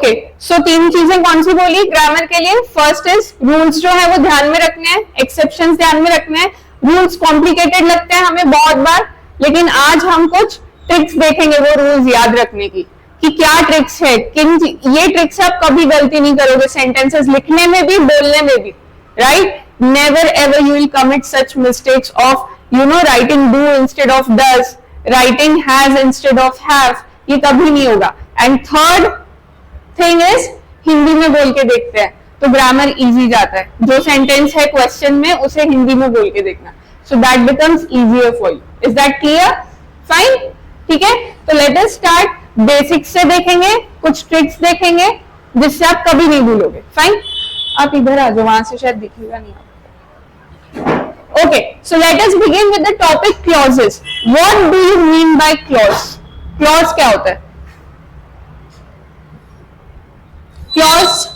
Okay, सो तीन चीजें कौन सी बोली ग्रामर के लिए? फर्स्ट इज रूल्स जो है वो ध्यान में रखने हैं, एक्सेप्शंस ध्यान में रखने हैं। रूल्स कॉम्प्लिकेटेड लगते हैं हमें बहुत बार, लेकिन आज हम कुछ ट्रिक्स देखेंगे वो रूल्स याद रखने की, कि क्या ट्रिक्स है, किन ये ट्रिक्स से आप कभी गलती नहीं करोगे सेंटेंसेस लिखने में भी, बोलने में भी, right? Never ever you will commit such mistakes of writing do instead of does, writing has instead of have, ये कभी नहीं होगा। And third thing is Hindi में बोल के देखते हैं तो ग्रामर इजी जाता है। जो सेंटेंस है क्वेश्चन में उसे हिंदी में बोल के देखना, so that becomes easier for you. Is that clear? Fine, ठीक है। तो लेट अस स्टार्ट। बेसिक्स से देखेंगे, कुछ ट्रिक्स देखेंगे जिससे आप कभी नहीं भूलोगे। फाइन, आप इधर आ जाओ, वहां से शायद दिखेगा नहीं आपको। Okay, so let us begin with the topic clauses. What do you mean by clause? Clause क्या होता है? Clause,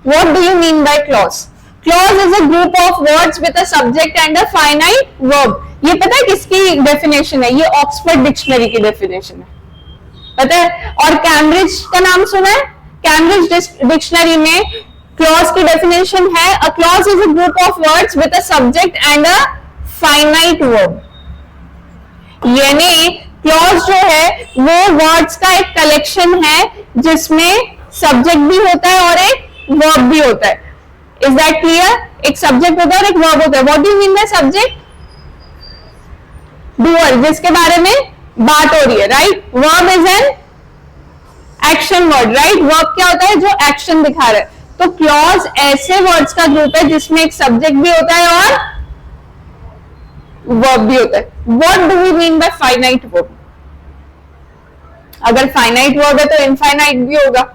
what do you mean by clause? Clause is a group of words with a subject and a finite verb. ये पता है किसकी definition है? ये Oxford dictionary की डेफिनेशन है, पता है? और कैम्ब्रिज का नाम सुना है? कैम्ब्रिज डिक्शनरी में क्लॉज की डेफिनेशन है, a clause is a group of words with a subject and a finite verb. यानी क्लॉज जो है वो वर्ड्स का एक कलेक्शन है जिसमें सब्जेक्ट भी होता है और एक वर्ब भी होता है। Is that clear? एक सब्जेक्ट होता है और एक वर्ब होता है। What do you mean by subject? Doer, जिसके बारे में बात हो रही है, right? Verb is an action word, right? Verb क्या होता है? जो एक्शन दिखा रहा है। तो क्लॉज ऐसे वर्ड्स का ग्रुप है जिसमें एक सब्जेक्ट भी होता है और वर्ब भी होता है। What do we mean by finite verb? अगर फाइनाइट वर्ब है तो इनफाइनाइट भी होगा।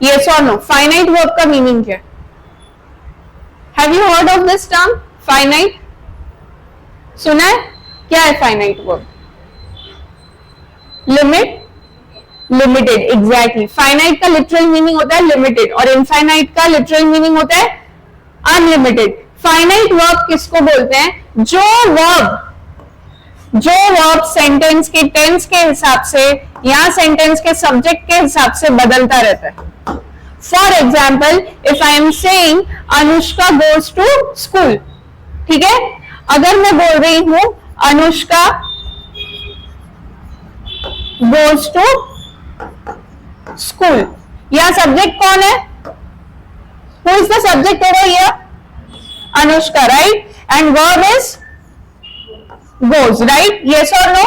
Yes or no? Finite verb का मीनिंग क्या है? Have you heard of this term? Finite? सुना है? क्या है finite verb? Limit? Limited, exactly. Finite का literal meaning होता है limited और infinite का literal meaning होता है unlimited. Finite verb किसको बोलते हैं? जो verb सेंटेंस के टेंस के हिसाब से या सेंटेंस के सब्जेक्ट के हिसाब से बदलता रहता है। For example, if I am saying Anushka goes to school, ठीक है? अगर मैं बोल रही हूं अनुष्का गोज टू स्कूल, यह सब्जेक्ट कौन है? Who is the subject over here? Anushka, right? And verb is goes, right? Yes or no?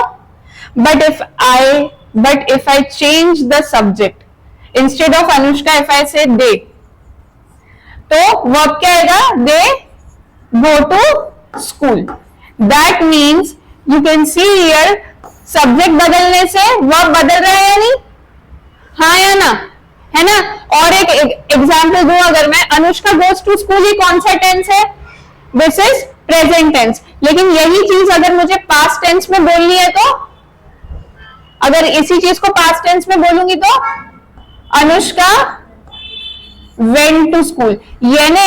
But if I change the subject, instead of Anushka, if I say they, तो verb क्या आएगा? They go to school. That means you can see here, subject बदलने से verb बदल रहा है या नहीं? हाँ या ना? है ना? और एक एग्जाम्पल दूं अगर मैं, अनुष्का goes to school, ये कौन सा टेंस है? This is present tense. लेकिन यही चीज अगर मुझे पास्ट टेंस में बोलनी है तो, अगर इसी चीज को पास्ट टेंस में बोलूंगी तो अनुष्का वेंट टू स्कूल, यानी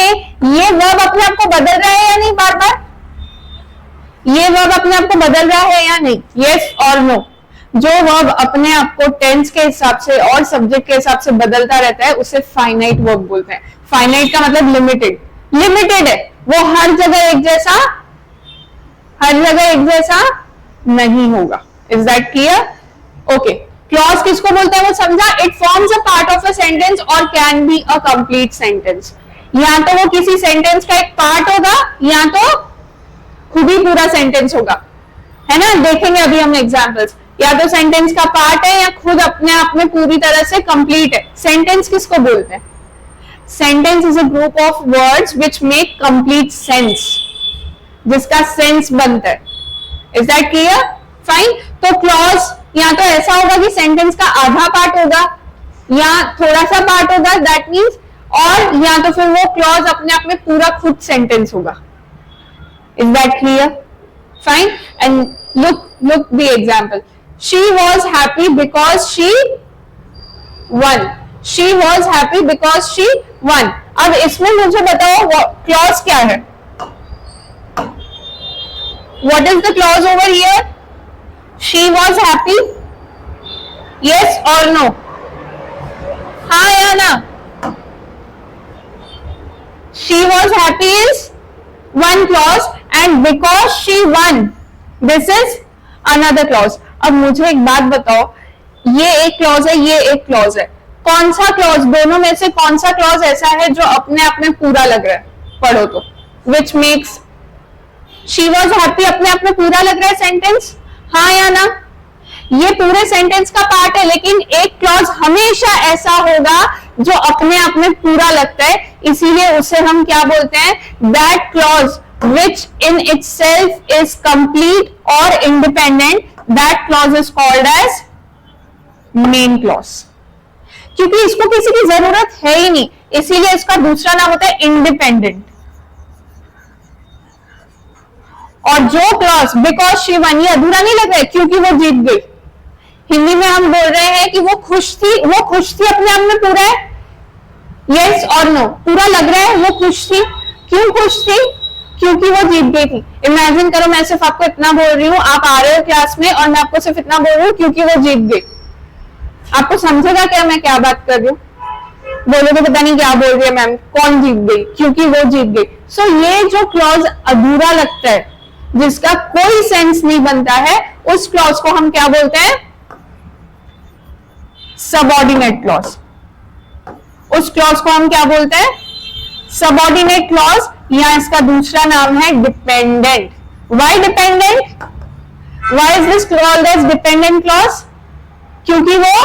ये वर्ब अपने आप को बदल रहा है या नहीं? बार बार ये वर्ब अपने आप को बदल रहा है या नहीं? यस और नो? जो वर्ब अपने आप को टेंस के हिसाब से और सब्जेक्ट के हिसाब से बदलता रहता है उसे फाइनाइट वर्ब बोलते हैं। फाइनाइट का मतलब लिमिटेड। लिमिटेड है, वो हर जगह एक जैसा नहीं होगा। Is that clear? Okay, clause किसको बोलते हैं वो समझा? It forms a part of a sentence और can be a complete sentence. या तो वो किसी सेंटेंस का एक पार्ट होगा या तो खुद ही पूरा सेंटेंस होगा, है ना? देखेंगे अभी हम एग्जांपल्स। या तो सेंटेंस का पार्ट है या खुद अपने आप में पूरी तरह से कंप्लीट है। सेंटेंस किसको बोलते हैं? Sentence is a group of words which make complete sense, जिसका सेंस बनता है। Is that clear? फाइन। तो क्लॉज या तो ऐसा होगा कि सेंटेंस का आधा पार्ट होगा या थोड़ा सा पार्ट होगा, दैट मीन्स, और या तो फिर वो क्लॉज अपने आप में पूरा खुद सेंटेंस होगा। Is that clear? Fine. And look the example. She was happy because she won. She was happy because she won. अब इसमें मुझे बताओ क्लॉज क्या है? What is the clause over here? She was happy yes और no, हाँ या ना? She was happy is one clause and because she one, this is another clause. अब मुझे एक बात बताओ, ये एक क्लॉज है, ये एक क्लॉज है, कौन सा क्लॉज दोनों में से कौन सा क्लॉज ऐसा है जो अपने आप में पूरा लग रहा है? पढ़ो तो. Which makes she was happy अपने आप में पूरा लग रहा है सेंटेंस, हाँ या ना? ये पूरे सेंटेंस का पार्ट है, लेकिन एक क्लॉज हमेशा ऐसा होगा जो अपने आप में पूरा लगता है, इसीलिए उसे हम क्या बोलते हैं? That clause which in itself is complete और independent, that clause is called as main clause. क्योंकि इसको किसी की जरूरत है ही नहीं, इसीलिए इसका दूसरा नाम होता है इंडिपेंडेंट. और जो क्लॉज बिकॉज शी वन, ये अधूरा नहीं लग रहा है क्योंकि वो जीत गई. हिंदी में हम बोल रहे हैं कि वो खुश थी, वो खुश थी अपने आप में पूरा है, यस और नो? पूरा लग रहा है वो खुश थी. क्यों खुश थी? क्योंकि वो जीत गई थी. इमेजिन करो मैं सिर्फ आपको इतना बोल रही हूँ, आप आ रहे हो क्लास में और मैं आपको सिर्फ इतना बोल रही हूँ क्योंकि वो जीत गई. आपको समझेगा क्या मैं क्या बात कर रही हूँ? बोलोगे पता नहीं क्या बोल रही है मैम, कौन जीत गई? क्योंकि वो जीत गई. सो ये जो क्लॉज अधूरा लगता है, जिसका कोई सेंस नहीं बनता है, उस क्लॉज को हम क्या बोलते हैं? Subordinate clause. उस क्लॉज को हम क्या बोलते हैं? सबऑर्डिनेट क्लॉज, या इसका दूसरा नाम है dependent. Why dependent? Why is this called age dependent clause? क्योंकि वो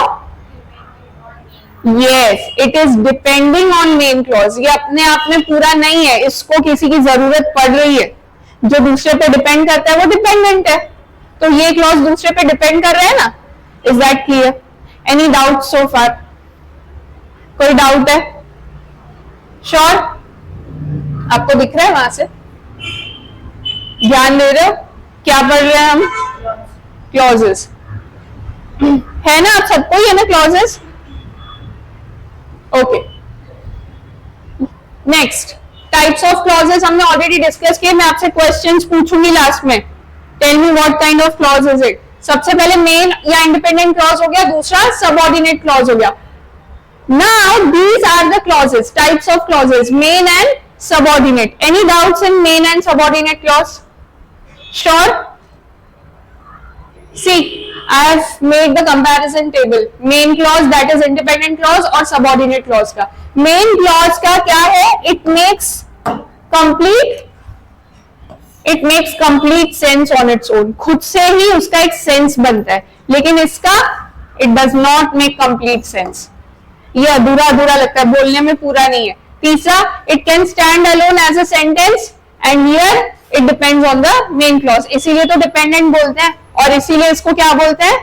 yes, it is depending on main clause. ये अपने आप में पूरा नहीं है, इसको किसी की जरूरत पड़ रही है. जो दूसरे पे डिपेंड करता है वो डिपेंडेंट है, तो ये क्लॉज दूसरे पे डिपेंड कर रहे हैं ना. Is that clear? Any doubt so far? कोई डाउट है? श्योर? आपको दिख रहा है वहां से? ध्यान दे रहे हो? क्या पढ़ रहे हैं हम? क्लॉजेस है ना, आप सबको ही है ना clauses? Okay. Next, types of clauses हमने ऑलरेडी डिस्कस किए. मैं आपसे क्वेश्चंस पूछूंगी लास्ट में. Tell me what kind of clause is it. सबसे पहले मेन या इंडिपेंडेंट क्लॉज हो गया, दूसरा सबऑर्डिनेट क्लॉज हो गया. Now these are the clauses, types of clauses, main and subordinate. Any doubts in main and subordinate clause? Sure? See, I have made the comparison table. Main clause, that is independent clause, और subordinate clause का. Main clause का क्या है? It makes complete sense on its own. खुद से ही उसका एक sense बनता है, लेकिन इसका it does not make complete sense. ये अधूरा अधूरा लगता है, बोलने में पूरा नहीं है. तीसरा, it can stand alone as a sentence, and here it depends on the main clause. इसीलिए तो dependent बोलते हैं, और इसीलिए इसको क्या बोलते हैं?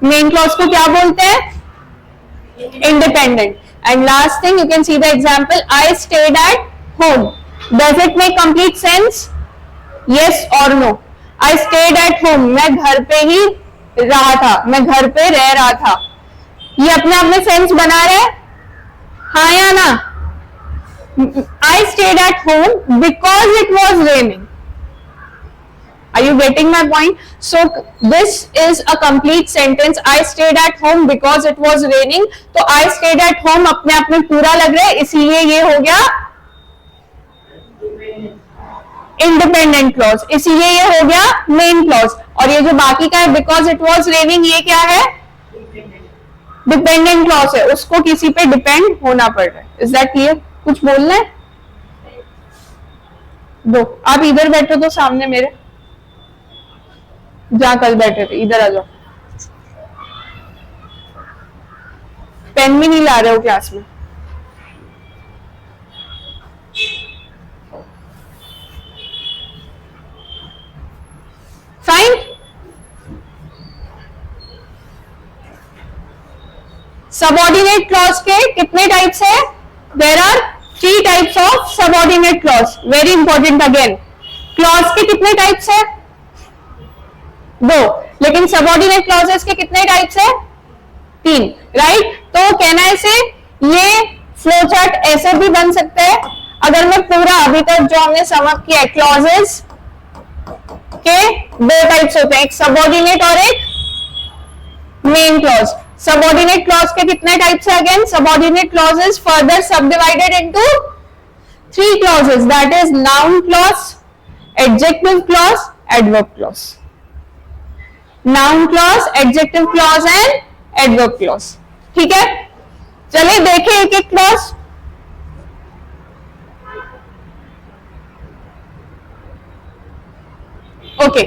मेन क्लॉज को क्या बोलते हैं? Independent. And last thing, you can see the example, I stayed at home. Does it make complete sense? Yes और no? I stayed at home, मैं घर पे ही रहा था, मैं घर पे रह रहा था. ये अपने आप में सेंस बना रहे, हाँ या ना? आई stayed at home because it was raining. Are you getting my point? So this is a complete sentence. I stayed at home because it was raining. तो I stayed at home अपने आप में पूरा लग रहा है, इसीलिए ये हो गया independent clause. इसीलिए ये हो गया main clause. और ये जो बाकी का है because it was raining, ये क्या है? dependent clause है, उसको किसी पे depend होना पड़ रहा है. Is that clear? कुछ बोलना है? दो, आप इधर बैठो तो सामने मेरे, जहां कल बैठे थे, इधर आ जाओ. पेन भी नहीं ला रहे हो क्लास में? फाइन. सबऑर्डिनेट क्लॉज के कितने टाइप्स है? There are 3 types of subordinate clause. Very important again. Clause के कितने टाइप्स है? 2. लेकिन सबऑर्डिनेट क्लॉजेस के कितने टाइप्स है? 3. राइट? तो कहना है से ये फ्लो चार्ट ऐसे भी बन सकता है. अगर मैं पूरा अभी तक जो हमने समअप किया है, क्लॉजेस के 2 टाइप्स होते हैं, एक सबऑर्डिनेट और एक मेन क्लॉज. सबऑर्डिनेट क्लॉज के कितने टाइप्स है? अगेन सबऑर्डिनेट क्लॉजेस फर्दर सब divided into 3 clauses, that is noun clause, adjective clause, adverb clause. Noun clause, adjective clause and adverb clause. ठीक है, चलिए देखें एक एक clause. Okay,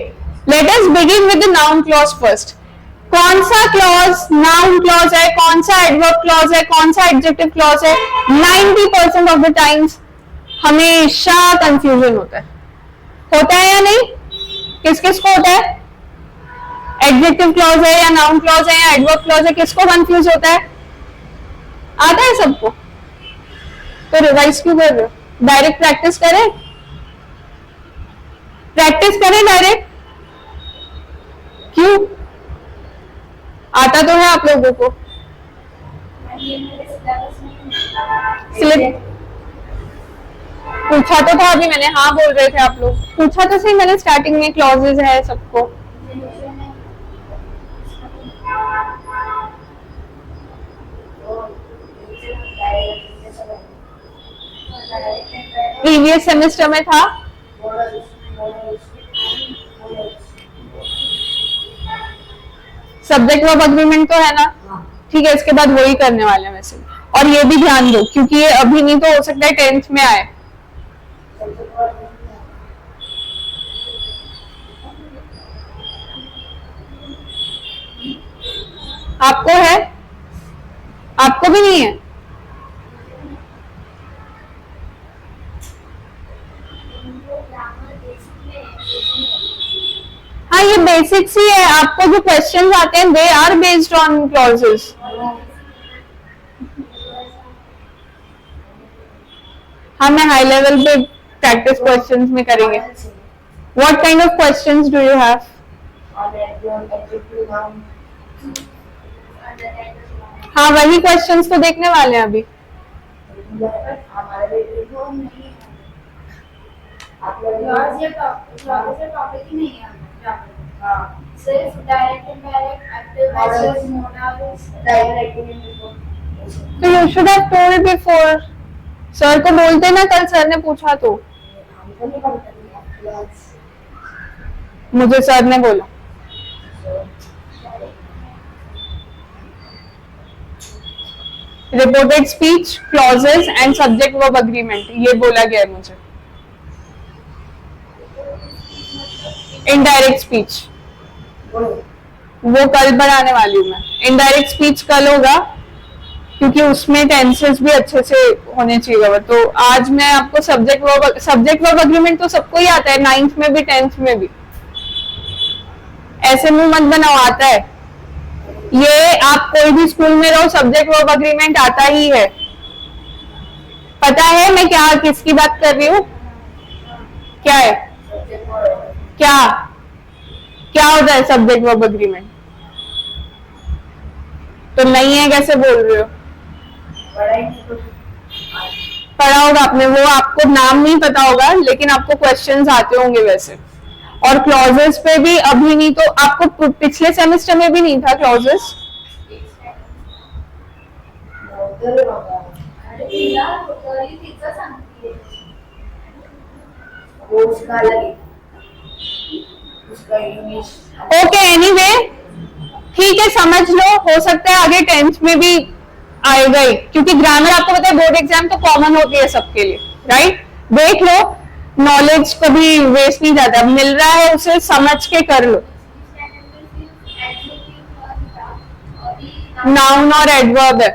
let us begin with the noun clause first. कौन सा clause noun clause है, कौन सा एडवर्ब क्लॉज है, कौन सा एडजेक्टिव क्लॉज है? 90% ऑफ द टाइम्स हमेशा कंफ्यूजन होता है या नहीं? किस किस को होता है? एडजेक्टिव क्लॉज है या नाउन क्लॉज है या एडवर्ब क्लॉज है, किसको कंफ्यूज होता है? आता है सबको? तो रिवाइज क्यों कर रहे हो? डायरेक्ट प्रैक्टिस करें, डायरेक्ट. क्यों? आता तो है आप लोगों को. पूछा तो था अभी मैंने, हाँ बोल रहे थे आप लोग. पूछा तो सही मैंने स्टार्टिंग में, क्लॉजेज है सबको. प्रीवियस सेमेस्टर में था. सब्जेक्ट वर्ब अग्रीमेंट तो है ना? ठीक है, इसके बाद वही करने वाले हैं वैसे. और ये भी ध्यान दो क्योंकि ये अभी नहीं तो हो सकता है 10th में आए. आपको है? आपको भी नहीं है? हाँ, ये बेसिक्स ही है. आपको जो क्वेश्चंस आते हैं they are based on clauses. हम हाई लेवल पे प्रैक्टिस क्वेश्चंस में करेंगे. What kind of questions do you have? हाँ, वही क्वेश्चंस तो देखने वाले हैं अभी. सिर्फ direct indirect active passive modals direct. तो you should have told before. Sir को बोलते ना, कल सर ने पूछा तो. मुझे सर ने बोला. Reported speech, clauses and subject verb agreement, ये बोला गया है मुझे. इनडायरेक्ट स्पीच वो कल पढ़ाने वाली हूँ मैं. इनडायरेक्ट स्पीच कल होगा क्योंकि उसमें टेंसेस भी अच्छे से होने चाहिए. तो आज मैं आपको सब्जेक्ट वर्ब अग्रीमेंट तो सबको ही आता है, 9th में भी 10th में भी. ऐसे मुंह मत बनाओ, आता है ये. आप कोई भी स्कूल में रहो, सब्जेक्ट वर्ब अग्रीमेंट आता ही है. पता है मैं क्या किसकी बात कर रही हूँ? क्या है? क्या क्या होता है सब्जेक्ट वर्ब अग्रीमेंट? तो नहीं है कैसे बोल रहे हो? पढ़ा होगा आपने, वो आपको नाम नहीं पता होगा लेकिन आपको क्वेश्चंस आते होंगे वैसे. और क्लॉजेस पे भी अभी नहीं तो आपको पिछले सेमेस्टर में भी नहीं था क्लॉजेस. ओके, एनीवे ठीक है, समझ लो. हो सकता है आगे 10th में भी आएगा ही, क्योंकि ग्रामर आपको पता है बोर्ड एग्जाम तो कॉमन होती है सबके लिए, राइट? देख लो, नॉलेज कभी वेस्ट नहीं जाता. मिल रहा है उसे समझ के कर लो. नाउन और एडवर्ब है,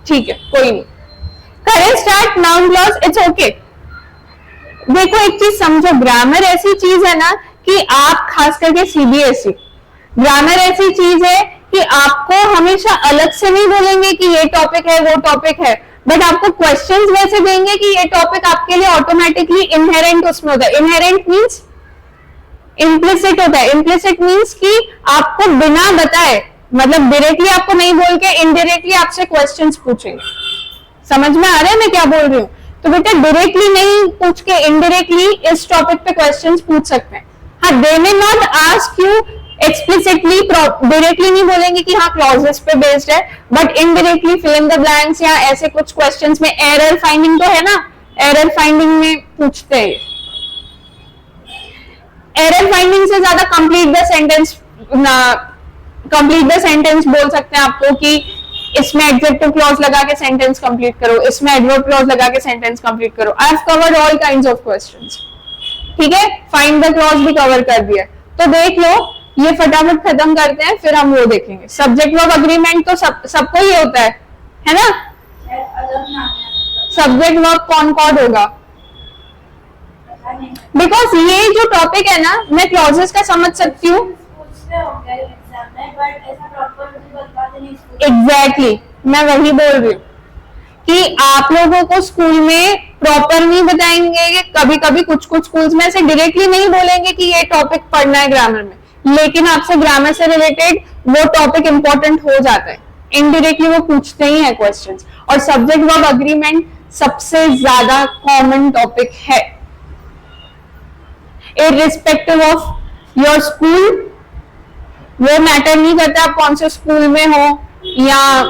ठीक है, कोई नहीं. करें start. Noun clause, it's okay. देखो एक चीज समझो, ग्रामर ऐसी चीज है ना कि आप खास करके सीबीएसई, ग्रामर ऐसी चीज है कि आपको हमेशा अलग से नहीं बोलेंगे कि ये टॉपिक है वो टॉपिक है, बट आपको क्वेश्चंस वैसे देंगे कि ये टॉपिक आपके लिए ऑटोमेटिकली इनहेरेंट उसमें होता है. इनहेरेंट मींस इम्प्लिसिट होता है. इम्प्लिसिट मींस कि आपको बिना बताए, मतलब डायरेक्टली आपको नहीं बोल के इनडायरेक्टली आपसे क्वेश्चंस पूछेंगे. समझ में आ रहा है मैं क्या बोल रही हूँ? तो बेटा डायरेक्टली नहीं पूछ के इनडायरेक्टली इस टॉपिक पे क्वेश्चंस पूछ सकते हैं. हाँ, they may not ask you explicitly directly नहीं बोलेंगे कि हाँ क्लॉजेस पे बेस्ड है, but indirectly fill in the blanks या ऐसे कुछ क्वेश्चंस में एरर फाइंडिंग तो है ना, एरर फाइंडिंग में पूछते हैं। एरर फाइंडिंग से ज्यादा कंप्लीट द सेंटेंस बोल सकते हैं आपको कि इसमें एडजेक्टिव क्लॉज लगा के सेंटेंस कंप्लीट करो, इसमें एडवर्ब क्लॉज लगा के सेंटेंस कंप्लीट करो। I have covered all kinds of questions, ठीक है। फाइंड द क्लॉज भी कवर कर दिया, तो देख लो, ये फटाफट खत्म करते हैं, फिर हम वो देखेंगे। सब्जेक्ट वर्ब अग्रीमेंट तो सबको ही होता है ना। सब्जेक्ट वर्ब कॉनकॉर्ड होगा, बिकॉज ये जो टॉपिक है ना, मैं क्लॉजेस का समझ सकती हूँ। एग्जैक्टली, मैं वही बोल रही हूँ कि आप लोगों को स्कूल में प्रॉपर नहीं बताएंगे, कभी कभी कुछ स्कूल्स में ऐसे डायरेक्टली नहीं बोलेंगे कि ये टॉपिक पढ़ना है ग्रामर में, लेकिन आपसे ग्रामर से रिलेटेड वो टॉपिक इंपॉर्टेंट हो जाता है, इनडायरेक्टली वो पूछते ही है क्वेश्चंस। और सब्जेक्ट वर्ब अग्रीमेंट सबसे ज्यादा कॉमन टॉपिक है, इररिस्पेक्टिव ऑफ योर स्कूल। वो मैटर नहीं करता आप कौन से स्कूल में हो, या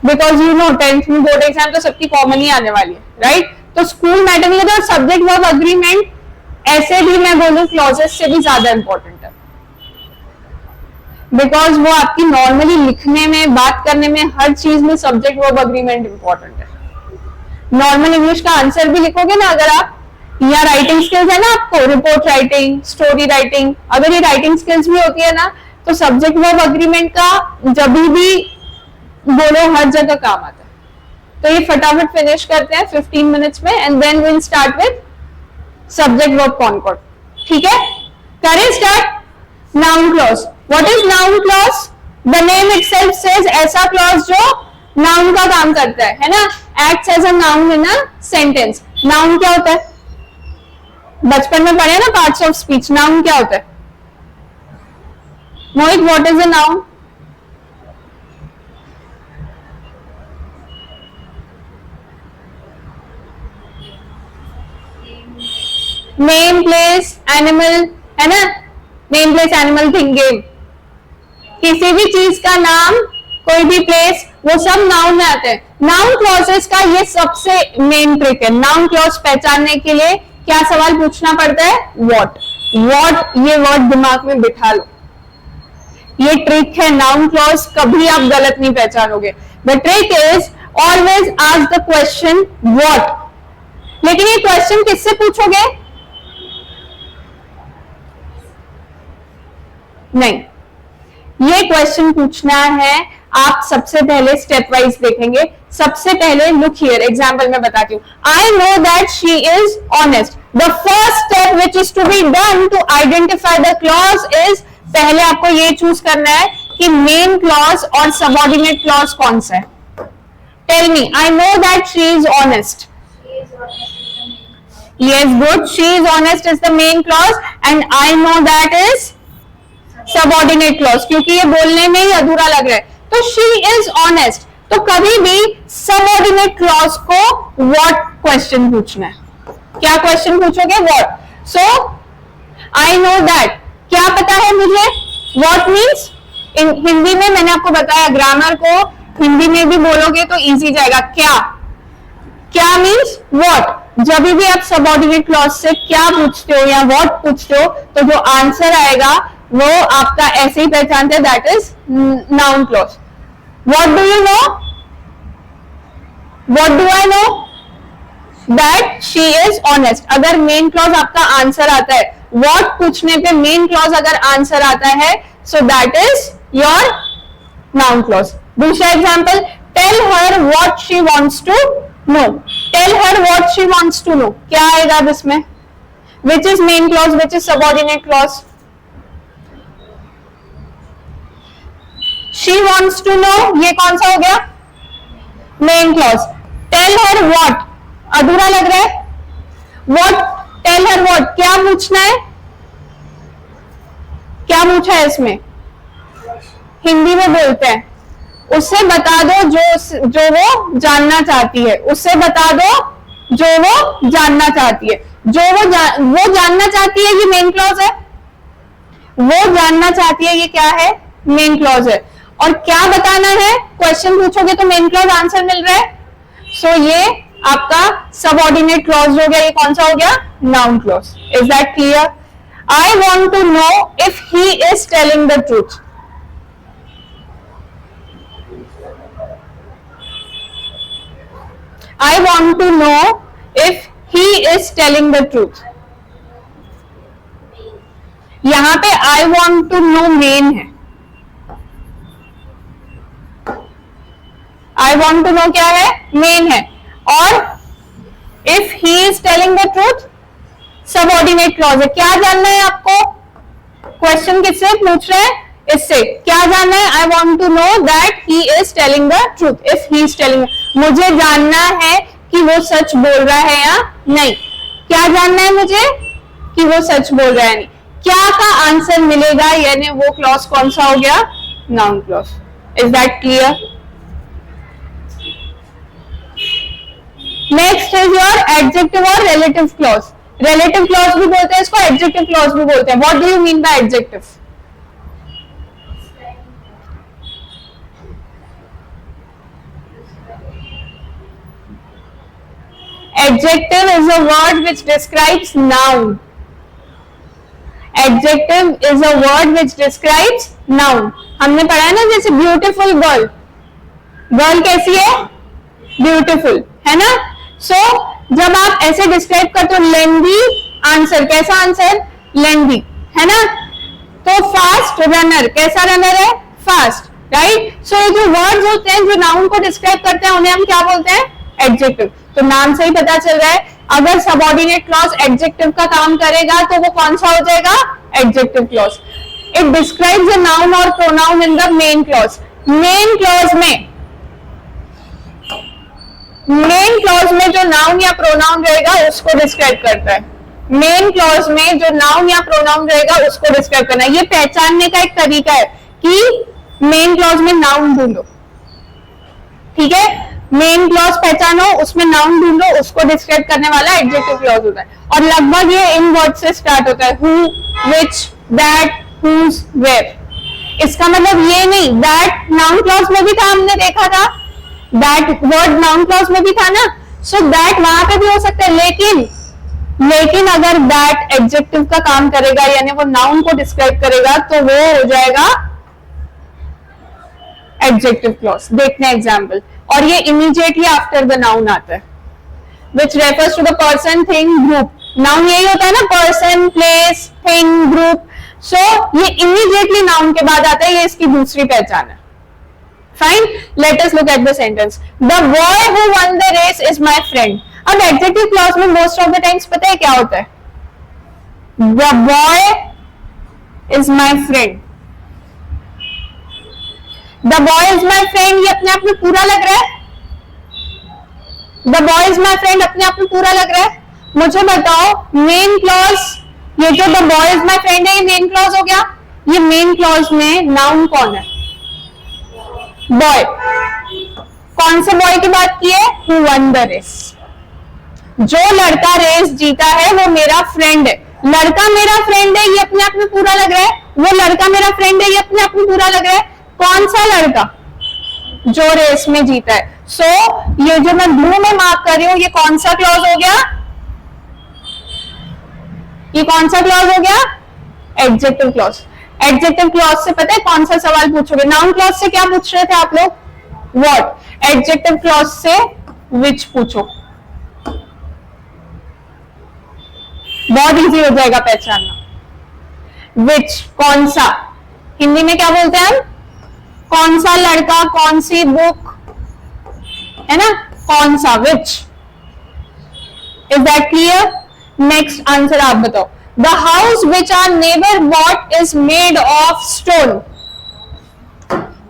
बिकॉज यू नो 10th में बोर्ड एग्जाम तो सबकी कॉमन ही आने वाली है, राइट। तो स्कूल मैटर नहीं करता, और सब्जेक्ट वर्ब अग्रीमेंट ऐसे भी मैं बोलूं क्लॉजेस से भी ज्यादा इंपॉर्टेंट है, बिकॉज वो आपकी नॉर्मली लिखने में, बात करने में, हर चीज में सब्जेक्ट वर्ब अग्रीमेंट इंपॉर्टेंट है। नॉर्मल इंग्लिश का आंसर भी लिखोगे ना अगर आप, या राइटिंग स्किल्स है ना आपको, रिपोर्ट राइटिंग, स्टोरी राइटिंग, अगर ये राइटिंग स्किल्स भी होती है ना, तो सब्जेक्ट वर्ब अग्रीमेंट का जब भी बोलो हर जगह काम आता है। तो ये फटाफट फिनिश करते हैं 15 मिनट्स में, and then will start with subject verb concord, ठीक है। करें start. Noun clause, what is noun clause? The name itself says, ऐसा क्लॉज जो नाउन का काम करता है ना, acts as a noun in a sentence. Noun क्या होता है? बचपन में पढ़े ना पार्ट्स ऑफ स्पीच, नाउन क्या होता है? Mohit, what is a noun? Name, place, animal, है ना। Name, place, animal, thing, game, किसी भी चीज का नाम, कोई भी प्लेस, वो सब नाउन में आते हैं। नाउन क्लॉजेस का ये सबसे मेन ट्रिक है। नाउन क्लॉज पहचानने के लिए क्या सवाल पूछना पड़ता है? व्हाट। व्हाट, ये वर्ड दिमाग में बिठा लो, ये ट्रिक है। नाउन क्लॉज कभी आप गलत नहीं पहचानोगे। The trick is always ask the question what. लेकिन ये क्वेश्चन किससे पूछोगे? नहीं, ये क्वेश्चन पूछना है आप सबसे पहले स्टेप वाइज देखेंगे। सबसे पहले लुक हियर, एग्जांपल में बताती हूँ। I know that she is honest. The first step which is to be done to identify the clause is, पहले आपको ये चूज करना है कि मेन क्लॉज और सबऑर्डिनेट क्लॉज कौन सा है। Tell me, I know that she is honest. Yes, good. She is honest is the main clause, and I know that is subordinate clause, क्योंकि ये बोलने में ही अधूरा लग रहा है। तो she is honest, तो कभी भी सबऑर्डिनेट क्लॉज को what क्वेश्चन पूछना है। क्या क्वेश्चन पूछोगे? what. So I know that, क्या पता है मुझे? what means हिंदी में मैंने आपको बताया, ग्रामर को हिंदी में भी बोलोगे तो इजी जाएगा। क्या मीन्स what। जब भी आप सबऑर्डिनेट क्लॉज से क्या पूछते हो या व्हाट पूछते हो, तो जो आंसर आएगा वो आपका ऐसे ही पहचानते हैं, that is noun clause. What do you know? What do I know? That she is honest. अगर मेन क्लॉज आपका आंसर आता है, व्हाट पूछने पे मेन क्लॉज अगर आंसर आता है, so that is your noun clause. दूसरा example, tell her what she wants to know. Tell her what she wants to know, क्या आएगा अब इसमें? Which is main clause, which is subordinate clause? She wants to know, ये कौन सा हो गया? Main clause. Tell her what, अधूरा लग रहा है। व्हाट, टेल हर व्हाट, क्या पूछना है? क्या पूछा है इसमें? हिंदी में बोलते हैं, उससे बता दो जो वो जानना चाहती है। उससे बता दो जो वो जानना चाहती है। जो वो जानना चाहती है, ये मेन क्लॉज है। वो जानना चाहती है ये क्या है, मेन क्लॉज है। और क्या बताना है, क्वेश्चन पूछोगे तो मेन क्लॉज आंसर मिल रहा है, सो ये आपका सबऑर्डिनेट क्लॉज हो गया। ये कौन सा हो गया, noun clause. Is that clear? I want to know if he is telling the truth. I want to know if he is telling the truth. यहां पे I want to know main है। I want to know क्या है, main है। और if he is telling the truth subordinate clause है। क्या जानना है आपको, क्वेश्चन किससे पूछ रहे हैं, इससे। क्या जानना है, I want to know that he is telling the truth, if he is telling, मुझे जानना है कि वो सच बोल रहा है या नहीं। क्या जानना है मुझे, कि वो सच बोल रहा है नहीं। क्या का आंसर मिलेगा, यानी वो क्लॉज कौन सा हो गया, noun clause. Is that clear? Next is your adjective और रिलेटिव क्लॉज। रिलेटिव क्लॉज भी बोलते हैं इसको, एडजेक्टिव क्लॉज भी बोलते हैं। What do you mean by adjective? Adjective is a word which describes noun. Adjective is a word which describes noun. हमने पढ़ा है ना, जैसे ब्यूटीफुल गर्ल, गर्ल कैसी है, ब्यूटीफुल, है ना। सो जब आप ऐसे डिस्क्राइब करते हो, लेंदी आंसर, कैसा आंसर, लेंदी, है ना। तो फास्ट रनर, कैसा रनर है, फास्ट, राइट। सो ये जो वर्ड्स होते हैं जो नाउन को डिस्क्राइब करते हैं, उन्हें हम क्या बोलते हैं, एडजेक्टिव। तो नाम से ही पता चल रहा है, अगर सबऑर्डिनेट क्लॉज एडजेक्टिव का काम करेगा तो वो कौन सा हो जाएगा, adjective clause. It describes a noun और pronoun in the main clause. Main clause में जो नाउन या प्रोनाउन रहेगा उसको डिस्क्राइब करता है। मेन क्लॉज में जो नाउन या प्रोनाउन रहेगा उसको डिस्क्राइब करना है। ये पहचानने का एक तरीका है कि मेन क्लॉज में नाउन ढूंढो, ठीक है। मेन क्लॉज पहचानो, उसमें नाउन ढूंढो, उसको डिस्क्राइब करने वाला एडजेक्टिव क्लॉज होता है। और लगभग ये इन वर्ड से स्टार्ट होता है, who, which, that, whose, where. इसका मतलब ये नहीं, दैट नाउन क्लॉज में भी था, हमने देखा था, दैट वर्ड नाउन क्लॉज में भी था ना। सो दैट वहां पे भी हो सकता है, लेकिन अगर दैट एडजेक्टिव का काम करेगा, यानी वो नाउन को डिस्क्राइब करेगा, तो वो हो जाएगा एडजेक्टिव क्लॉज। देखते हैं एग्जाम्पल। और ये इमीडिएटली आफ्टर द नाउन आता है, which refers to the person, thing, group. Noun यही होता है ना, person, place, thing, group. So ये इमीडिएटली नाउन के बाद आता है, ये इसकी दूसरी पहचान है। Fine, let us look at the sentence. The boy who won the race is my friend. अब एडजेक्टिव क्लॉज में मोस्ट ऑफ द टाइम्स पता है क्या होता है, the boy is my friend. The boy is my friend, ये अपने आप में पूरा लग रहा है। The boy is my friend अपने आप में पूरा लग रहा है। मुझे बताओ, मेन क्लॉज, ये जो the boy is my friend है, ये मेन क्लॉज हो गया। ये मेन क्लॉज में नाउन कौन है, बॉय। कौन से बॉय की बात की है, हु वन द रेस। जो लड़का रेस जीता है वो मेरा फ्रेंड है। लड़का मेरा फ्रेंड है, ये अपने आप में पूरा लग रहा है। वो लड़का मेरा फ्रेंड है, ये अपने आप में पूरा लग रहा है। कौन सा लड़का, जो रेस में जीता है। सो ये जो मैं ब्लू में मार्क कर रही हूं, ये कौन सा क्लॉज हो गया, ये कौन सा क्लॉज हो गया, एडजेक्टिव क्लॉज। एडजेक्टिव क्लॉज से पता है कौन सा सवाल पूछोगे, नाउन क्लॉज से क्या पूछ रहे थे आप लोग, व्हाट। एडजेक्टिव क्लॉज से विच पूछो, बहुत इजी हो जाएगा पहचानना। विच, कौन सा। हिंदी में क्या बोलते हैं हम, कौन सा लड़का, कौन सी बुक, है ना, कौन सा, which. Is that clear? Next answer आप बताओ। The house which are neighbour bought is made of stone.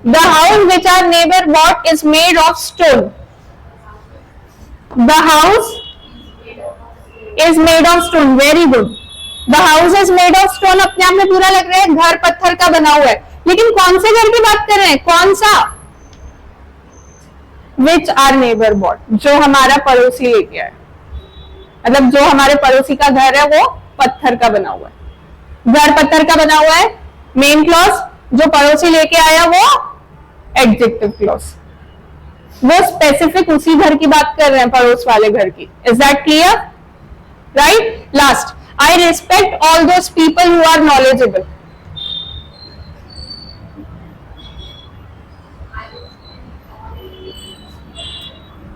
The house which are neighbour bought is made of stone. The house is made of stone, very good. The house is made of stone अपने आप में पूरा लग रहा है, घर पत्थर का बना हुआ है। लेकिन कौन से घर की बात कर रहे हैं, कौन सा, विच आर नेबर बॉट, जो हमारा पड़ोसी लेके आया। मतलब जो हमारे पड़ोसी का घर है वो पत्थर का बना हुआ है। घर पत्थर का बना हुआ है, मेन क्लॉज जो पड़ोसी लेके आया वो एडजेक्टिव क्लॉज, वो स्पेसिफिक उसी घर की बात कर रहे हैं, पड़ोस वाले घर की। Is that clear? Right. Last, I respect all those people who are knowledgeable.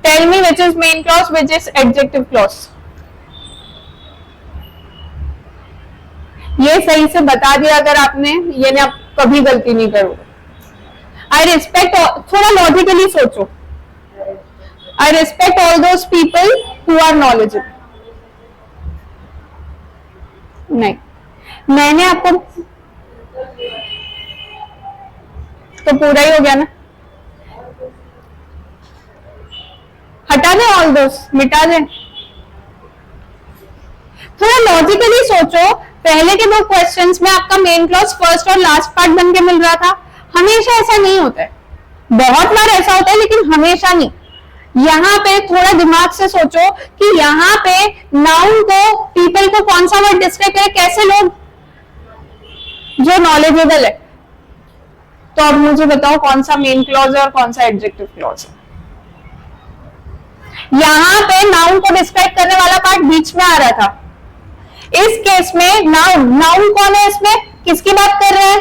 Tell me which is main clause, which is adjective clause. ये सही से बता दिया अगर आपने, ये ना आप कभी गलती नहीं करोगे। आई रिस्पेक्ट, थोड़ा लॉजिकली सोचो। I respect all those people who are knowledgeable. नहीं, मैंने आपको तो पूरा ही हो गया ना, हटा दें ऑल दोज, मिटा दें। थोड़ा लॉजिकली सोचो, पहले के दो क्वेश्चंस में आपका मेन क्लॉज फर्स्ट और लास्ट पार्ट बन के मिल रहा था। हमेशा ऐसा नहीं होता है, बहुत बार ऐसा होता है लेकिन हमेशा नहीं। यहाँ पे थोड़ा दिमाग से सोचो कि यहाँ पे नाउन को, पीपल को कौन सा वर्ड डिस्क्राइब करे, कैसे लोग जो नॉलेजेबल है। तो अब मुझे बताओ कौन सा मेन क्लॉज है और कौन सा एडजेक्टिव क्लॉज है। यहाँ पे नाउन को डिस्क्राइब करने वाला पार्ट बीच में आ रहा था। इस केस में नाउन, नाउन कौन है इसमें, किसकी बात कर रहे हैं,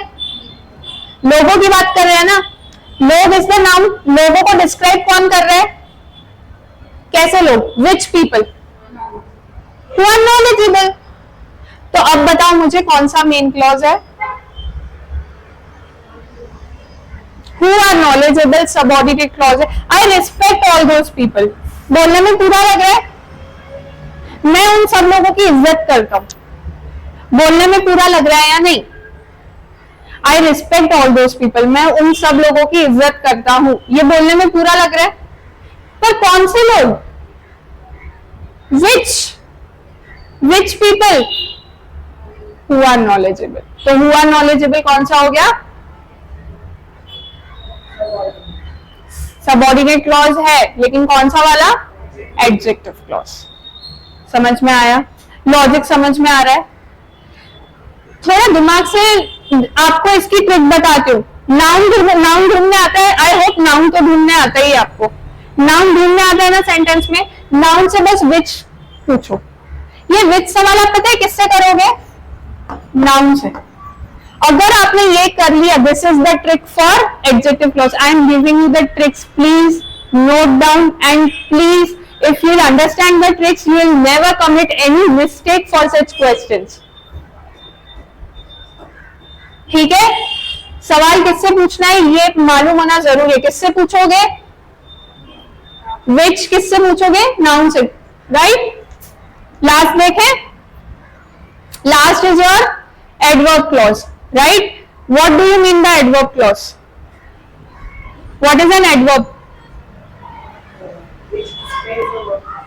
लोगों की बात कर रहे हैं ना। लोग इस नाउन, लोगों को डिस्क्राइब कौन कर रहे हैं, कैसे लोग, which people who are knowledgeable. तो अब बताओ मुझे कौन सा मेन क्लॉज है, who are knowledgeable subordinate clause है। I respect all those people, बोलने में पूरा लग रहा है, मैं उन सब लोगों की इज्जत करता हूं, बोलने में पूरा लग रहा है या नहीं। आई रिस्पेक्ट ऑल दोज पीपल, मैं उन सब लोगों की इज्जत करता हूं, ये बोलने में पूरा लग रहा है। पर कौन से लोग, which people who are knowledgeable. तो हु आर नॉलेजेबल कौन सा हो गया, सबऑर्डिनेट क्लॉज है, लेकिन कौन सा वाला, एडजेक्टिव क्लॉज। समझ में आया, लॉजिक समझ में आ रहा है। थोड़ा दिमाग से आपको इसकी ट्रिक बताती हूँ। नाउन ढूंढने आता है, आई होप नाउन तो ढूंढने आता ही आपको। नाउन ढूंढने आता है ना सेंटेंस में, नाउन से बस विच पूछो। ये विच सवाल आप पता है किससे करोगे, नाउन से। अगर आपने ये कर लिया, this is the trick for adjective clause. I am giving you the tricks, please note down and please if you'll understand the tricks, you will never commit any mistake for such questions. ठीक है, सवाल किससे पूछना है ये मालूम होना जरूरी है। किससे पूछोगे, which किससे पूछोगे, नाउन से, राइट। लास्ट देखें, last is your adverb clause, right. What do you mean by adverb clause, what is an adverb?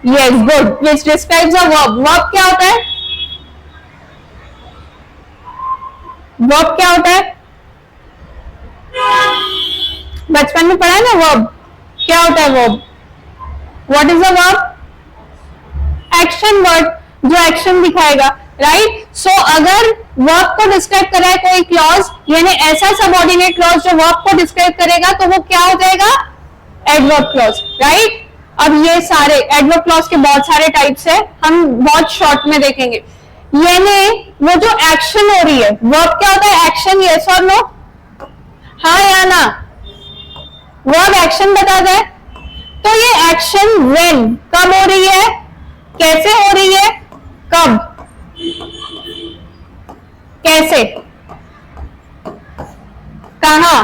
Yes, good. Which describes a verb. Verb क्या होता है, verb क्या होता है, बचपन में पढ़ा है ना verb, क्या होता है verb? What is a verb? Action word, जो एक्शन दिखाएगा, राइट। सो अगर verb को डिस्क्राइब कर रहा है कोई क्लॉज, यानी ऐसा सबऑर्डिनेट क्लॉज जो verb को डिस्क्राइब करेगा, तो वो क्या हो जाएगा, एडवर्ब क्लॉज, राइट। अब ये सारे एडवर्ब क्लॉज के बहुत सारे टाइप्स है, हम बहुत शॉर्ट में देखेंगे। यानी वो जो एक्शन हो रही है, वर्ब क्या होता है, एक्शन, यस और नो, हाँ या ना। वर्ब एक्शन बता दे, तो ये एक्शन व्हेन, कब हो रही है, कैसे हो रही है, कब, कैसे, कहां,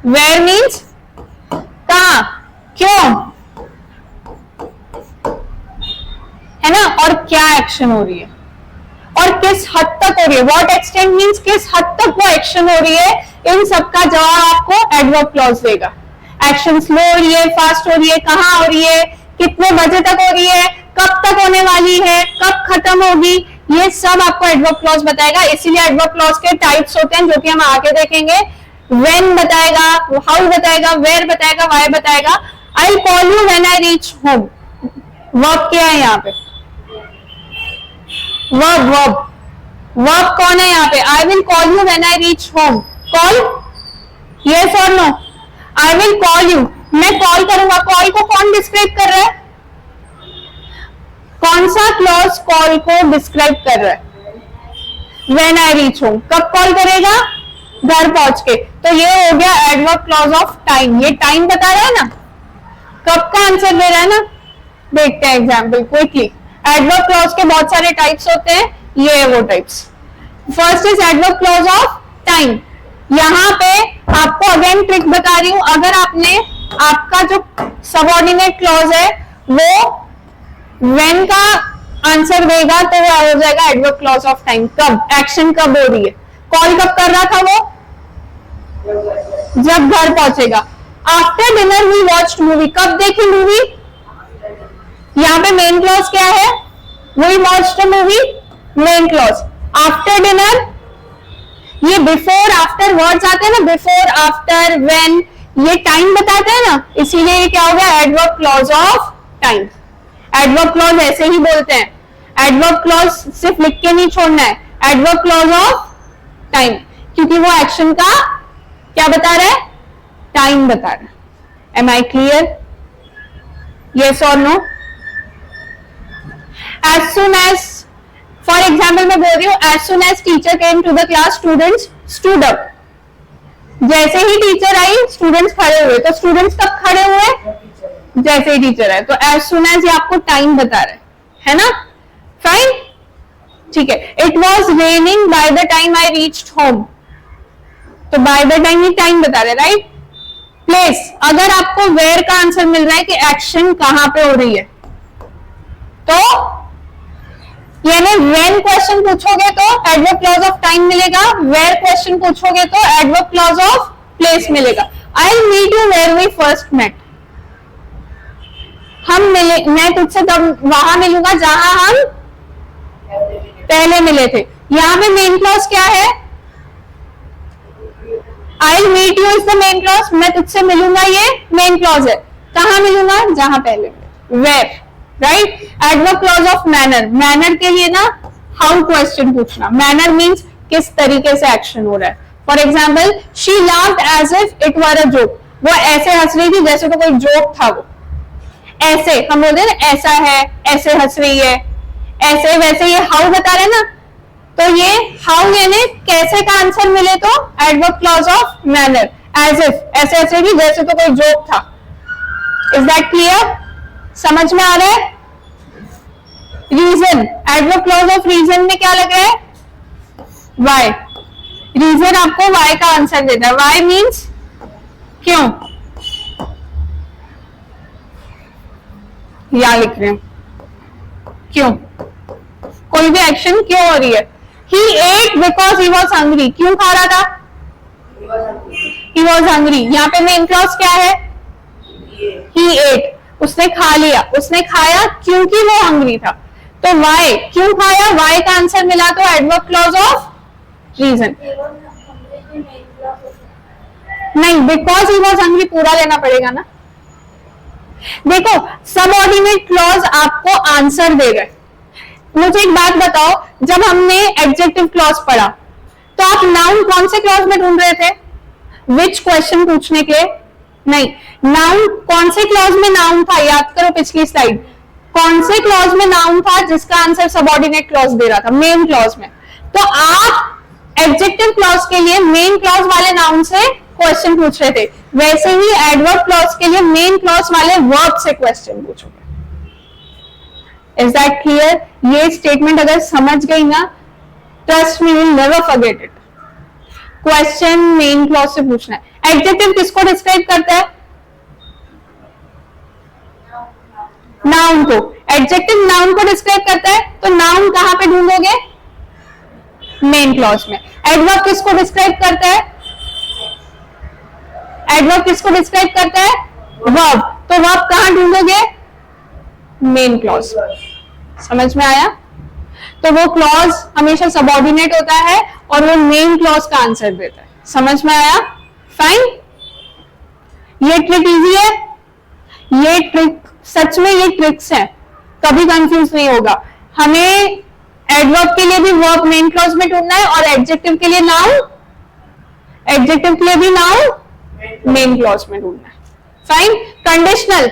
वेयर मीन्स कहां, क्यों, है ना, और क्या एक्शन हो रही है और किस हद तक हो रही है। व्हाट एक्सटेंट मींस किस हद तक वो एक्शन हो रही है। इन सबका जवाब आपको एडवर्ब क्लॉज देगा। एक्शन स्लो हो रही है, फास्ट हो रही है, कहां हो रही है, कितने बजे तक हो रही है, कब तक होने वाली है, कब खत्म होगी, ये सब आपको एडवर्ब क्लॉज बताएगा। इसीलिए एडवर्ब क्लॉज के टाइप्स होते हैं जो कि हम आगे देखेंगे। व्हेन बताएगा, हाउ बताएगा, वेयर बताएगा, व्हाई बताएगा। I call you when I reach home, verb क्या है यहाँ पे, वर्ब कौन है यहाँ पे, I will call you when I reach home, call, yes और no? I will call you, मैं कॉल करूंगा। कॉल को कौन डिस्क्राइब कर रहा है? कौन सा क्लॉज कॉल को डिस्क्राइब कर रहा है? व्हेन आई रीच होम, कब कॉल करेगा? घर पहुंच के। तो ये हो गया एडवर्ब क्लॉज ऑफ टाइम, ये टाइम बता रहा है ना, कब का आंसर दे रहा है ना। देखते हैं एग्जाम्पल क्विकली। एडवर्ब क्लॉज के बहुत सारे टाइप्स होते हैं, ये है वो types. First is adverb clause of time. यहाँ पे आपको अगेन ट्रिक बता रही हूं, अगर आपने आपका जो सबऑर्डिनेट क्लॉज है वो व्हेन का आंसर देगा तो वो हो जाएगा एडवर्ब क्लॉज ऑफ टाइम। कब, एक्शन कब हो रही है, कॉल कब कर रहा था वो? जब घर पहुंचेगा। After dinner we watched movie, कब देखी मूवी? यहाँ पे मेन क्लॉज क्या है? We watched movie, main clause. After dinner, ये बिफोर आफ्टर वर्ड्स आते हैं ना, बिफोर आफ्टर व्हेन, ये टाइम बताते हैं ना, इसीलिए ये क्या हो गया adverb clause of time. Adverb clause ऐसे ही बोलते हैं, एडवर्ब क्लॉज सिर्फ लिख के नहीं छोड़ना है, एडवर्ब क्लॉज ऑफ टाइम, क्योंकि वो एक्शन का क्या बता रहा है? टाइम बता रहा है। Am I clear? यस और no? As soon as, for example मैं बोल रही हूं, as soon as teacher came to the class students stood up. जैसे ही टीचर आई स्टूडेंट्स खड़े हुए, तो स्टूडेंट्स कब खड़े हुए? जैसे ही टीचर आए। तो एज सुन एज ये आपको टाइम बता रहा है ना? फाइन, ठीक है। It was raining by the time I reached home, तो बाय द टाइम ये टाइम बता रहे, राइट। प्लेस, अगर आपको वेयर का आंसर मिल रहा है कि एक्शन कहां पे हो रही है, तो यानी व्हेन क्वेश्चन पूछोगे तो एडवर्ब क्लॉज ऑफ टाइम मिलेगा, वेयर क्वेश्चन पूछोगे तो एडवर्ब क्लॉज ऑफ प्लेस मिलेगा। I will meet you where we first met, हम मिले, मैं तुझसे तब वहां मिलूंगा जहां हम पहले मिले थे। यहां पे मेन क्लॉज क्या है? I will meet you is the main clause, मैं तुझसे मिलूंगा ये मेन क्लॉज है। कहां मिलूंगा? जहां पहले मिले, where, right. Adverb clause of manner, manner के लिए ना हाउ क्वेश्चन पूछना, मैनर मीन्स किस तरीके से एक्शन हो रहा है। For example, she laughed as if it were a joke, वो ऐसे हंस रही थी जैसे तो कोई जोक था। वो ऐसे हम बोलते हैं ना, ऐसा है, ऐसे हंस रही है, ऐसे वैसे, ये हाउ बता रहे ना, तो ये हाउ यानी कैसे का आंसर मिले तो adverb clause of manner. As if, ऐसे हंस रही थी जैसे तो कोई जोक था। Is that clear? समझ में आ रहा है? Reason, adverb clause of reason में क्या लग रहा है? वाई। रीजन आपको वाई का आंसर देता है। वाई मीन्स क्यों, या लिख रहे हैं क्यों, कोई भी एक्शन क्यों हो रही है। He ate because he was hungry, क्यों खा रहा था? He was hungry। यहाँ पे मेन क्लॉज क्या है? He ate, उसने खा लिया, उसने खाया क्योंकि वो हंग्री था। तो why, क्यों खाया, why का आंसर मिला तो एडवर्ब क्लॉज ऑफ रीजन। नहीं, बिकॉज ही वॉज हंग्री पूरा लेना पड़ेगा ना। देखो, सबऑर्डिनेट क्लॉज आपको आंसर दे रहे। मुझे एक बात बताओ, जब हमने एडजेक्टिव क्लॉज पढ़ा तो आप नाउन कौन से क्लॉज में ढूंढ रहे थे? विच क्वेश्चन पूछने के लिए? नहीं, नाउन कौन से क्लॉज में नाउन था? याद करो पिछली स्लाइड, कौन से क्लॉज में नाउन था जिसका आंसर सबऑर्डिनेट क्लॉज दे रहा था? मेन क्लॉज में। तो आप एडजेक्टिव क्लॉज के लिए मेन क्लॉज वाले नाउन से क्वेश्चन पूछ रहे थे, वैसे ही एडवर्ब क्लॉज के लिए मेन क्लॉज वाले वर्ब से क्वेश्चन पूछोगे। Is that clear? ये स्टेटमेंट अगर समझ गई ना, trust me, will never forget it. Question main clause से पूछना है। एडजेक्टिव किसको डिस्क्राइब करता है? नाउन को। एडजेक्टिव नाउन को डिस्क्राइब करता है, तो नाउन कहां पे ढूंढोगे? मेन क्लॉज में। एडवर्ब किसको डिस्क्राइब करता है? एडवर्ब किसको डिस्क्राइब करता है? वर्ब। तो वर्ब कहां ढूंढोगे? Main clause. समझ में आया? तो वो क्लॉज हमेशा सबऑर्डिनेट होता है और वो मेन क्लॉज का आंसर देता है। समझ में आया? फाइन। ये ट्रिक इजी है, ये ट्रिक सच में, ये ट्रिक्स है, कभी कंफ्यूज नहीं होगा। हमें एडवर्ब के लिए भी वर्ब मेन क्लॉज में ढूंढना है और एडजेक्टिव के लिए नाउन एडजेक्टिव के लिए भी नाउन मेन क्लॉज में ढूंढना है. Fine. Conditional.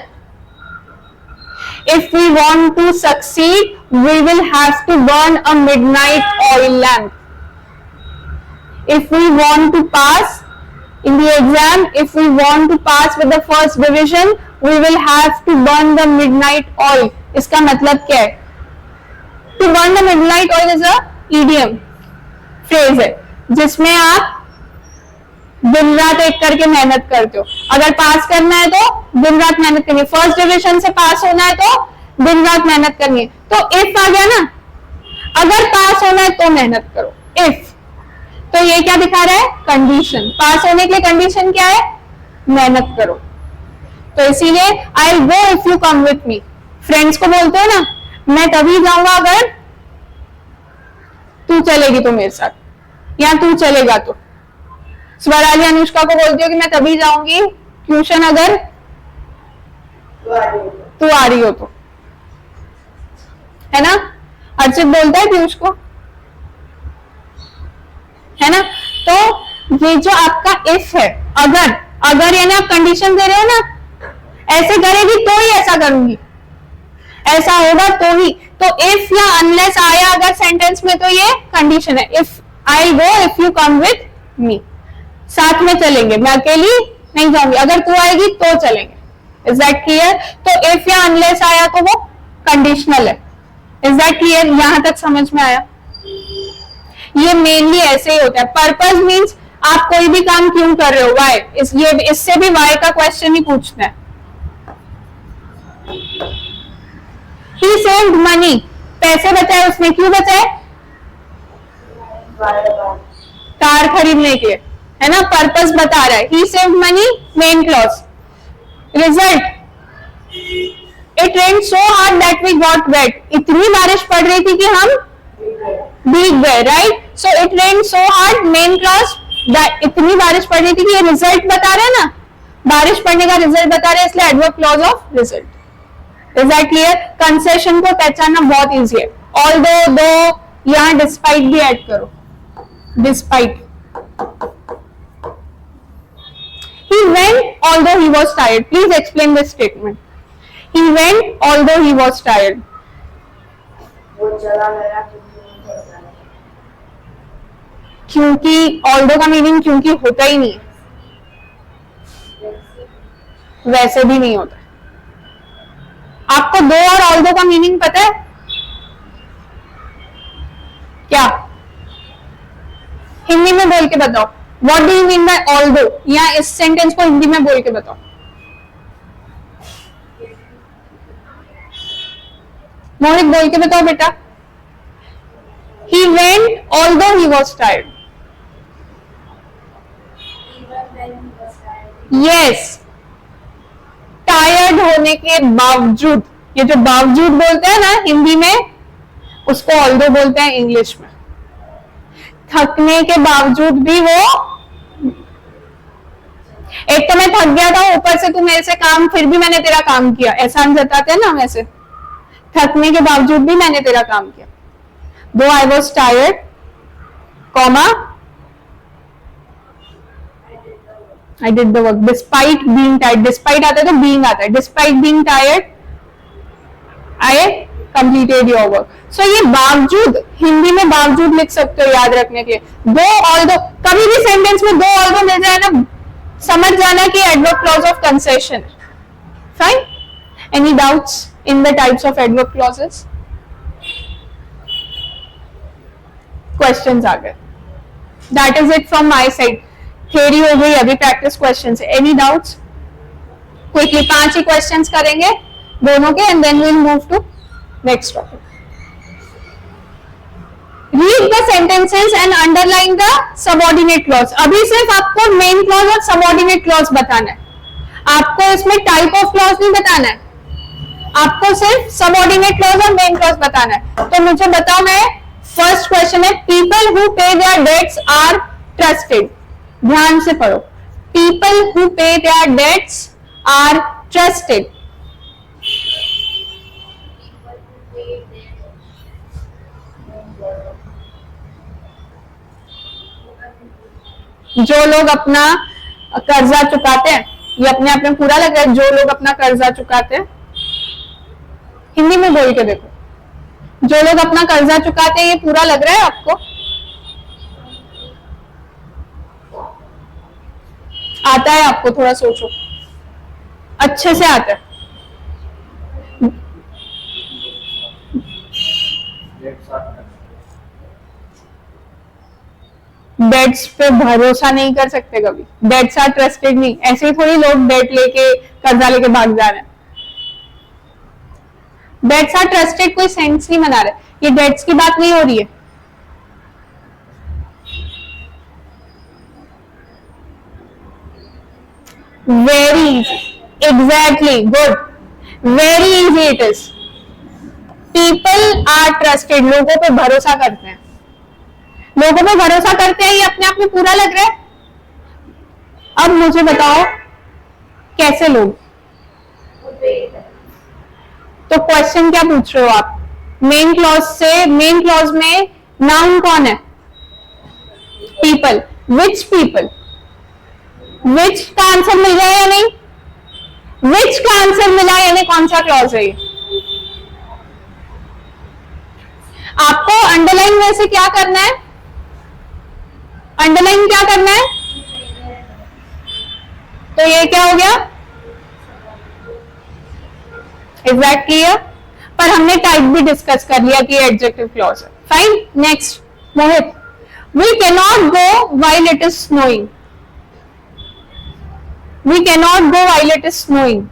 If we want to succeed, we will have to burn a midnight oil lamp. If we want to pass in the exam, if we want to pass with the first division, we will have to burn the midnight oil. इसका मतलब क्या है? To burn the midnight oil is a idiom phrase है जिसमें आप दिन रात एक करके मेहनत करते हो. अगर पास करना है तो दिन रात मेहनत करनी है. फर्स्ट डिवीजन से पास होना है तो दिन रात मेहनत करनी है. तो इफ आ गया ना, अगर पास होना है तो मेहनत करो. इफ, तो ये क्या दिखा रहा है? कंडीशन. पास होने के लिए कंडीशन क्या है? मेहनत करो. तो इसीलिए I will go if you come with me. Friends को बोलते हो ना, मैं तभी जाऊंगा अगर तू चलेगी तो मेरे साथ, या तू चलेगा तो. स्वराली अनुष्का को बोलती हो कि मैं तभी जाऊंगी ट्यूशन अगर तू आ रही हो तो, है ना. अर्चित बोलता है पीयूष को, है ना. तो ये जो आपका इफ है, अगर यानी आप कंडीशन दे रहे हो ना, ऐसे करेगी तो ही ऐसा करूंगी, ऐसा होगा तो ही. तो इफ या अनलेस आया अगर सेंटेंस में तो ये कंडीशन है. If I go if you come with me. साथ में चलेंगे, मैं अकेली नहीं जाऊंगी, अगर तू आएगी तो चलेंगे. Is that clear? तो इफ या अनलेस आया तो वो कंडीशनल है. Is that clear? यहां तक समझ में आया? ये मेनली ऐसे ही होता है. पर्पस मीन्स आप कोई भी काम क्यों कर रहे हो, वाई. इससे भी वाई का क्वेश्चन ही पूछना है. He saved money. पैसे बचाए उसने. क्यों बचाए? कार खरीदने के, है ना. पर्पस बता रहा है. He saved money, main clause. Result. It rained so hard that we got wet. इतनी बारिश पड़ रही थी कि हम भीग गए. Right. So it rained so hard, main clause. इतनी बारिश पड़ रही थी कि ये रिजल्ट बता रहे हैं ना, बारिश पड़ने का रिजल्ट बता रहे हैं, इसलिए adverb clause of result. Is that clear? Concession को पहचानना बहुत इजी है. ऑल्दो, दो, यहां डिस्पाइट भी ऐड करो. Despite. He went although he was tired. Please explain this statement. He went although he was tired. वो चला गया क्योंकि क्योंकि although का मीनिंग क्योंकि होता ही नहीं है, वैसे भी नहीं होता. आपको दो और although का मीनिंग पता है क्या? हिंदी में बोल के बताओ. What do you mean by although? या इस सेंटेंस को हिंदी में बोल के बताओ. मोहित बोल के बताओ बेटा. He went although he was tired. even when he was tired. Yes. Tired होने के बावजूद. ये जो बावजूद बोलते हैं ना हिंदी में, उसको although बोलते हैं इंग्लिश में. थकने के बावजूद भी वो, एक तो मैं थक गया था, ऊपर से तू मेरे से काम, फिर भी मैंने तेरा काम किया, ऐसा हम जताते हैं ना. वैसे थकने के बावजूद भी मैंने तेरा काम किया. दो I was tired, comma I did the work. Despite being tired. Despite आता है तो being आता है. Despite being tired, I completed your work. So ये बावजूद, हिंदी में बावजूद लिख सकते हो याद रखने के लिए. दो although, कभी भी सेंटेंस में दो although मिल जाए ना, समझ जाना कि adverb clause of concession. Fine? Any doubts in the types of adverb clauses? Questions आ गए. That is it from my side. Theory हो गई, अभी प्रैक्टिस क्वेश्चंस है. Any doubts? क्विकली 5 ही क्वेश्चंस करेंगे दोनों के, and then we will move to next topic. Read the sentences and underline the subordinate clause. अभी सिर्फ आपको मेन क्लॉज और सबऑर्डिनेट क्लॉज बताना है. आपको इसमें टाइप ऑफ क्लॉज नहीं बताना है, आपको सिर्फ सबऑर्डिनेट क्लॉज और मेन क्लॉज बताना है. तो मुझे बताओ, मैं फर्स्ट क्वेश्चन है, people who pay their debts are trusted. ध्यान से पढ़ो. People who pay their debts are trusted. जो लोग अपना कर्जा चुकाते हैं, ये अपने आप में पूरा लग रहा है, जो लोग अपना कर्जा चुकाते हैं, हिंदी में बोल के देखो, जो लोग अपना कर्जा चुकाते हैं, ये पूरा लग रहा है आपको? आता है आपको? थोड़ा सोचो, अच्छे से आता है। डेट्स पे भरोसा नहीं कर सकते कभी, डेट्स आर ट्रस्टेड नहीं, ऐसे ही थोड़ी लोग डेट लेके कर्जा लेके भाग जा रहे हैं। डेट्स आर ट्रस्टेड कोई सेंस नहीं बना रहे, ये डेट्स की बात नहीं हो रही है। Very easy, exactly, good, very easy it is. People are trusted, लोगों पे भरोसा करते हैं, लोगों पे भरोसा करते हैं, ये अपने आप में पूरा लग रहा है। अब मुझे बताओ कैसे लोग? तो क्वेश्चन क्या पूछ रहे हो आप? मेन क्लॉज से, मेन क्लॉज में नाउन कौन है? पीपल। Which people? विच का आंसर मिल रहा है या नहीं? विच का आंसर मिला यानी कौन सा क्लॉज है ये? आपको अंडरलाइन में से क्या करना है? अंडरलाइन क्या करना है? तो ये क्या हो गया? एग्जैक्टली है, पर हमने टाइप भी डिस्कस कर लिया कि एडजेक्टिव क्लॉज है। Fine, next Mohit. We cannot go while it is snowing. We cannot go while it is snowing.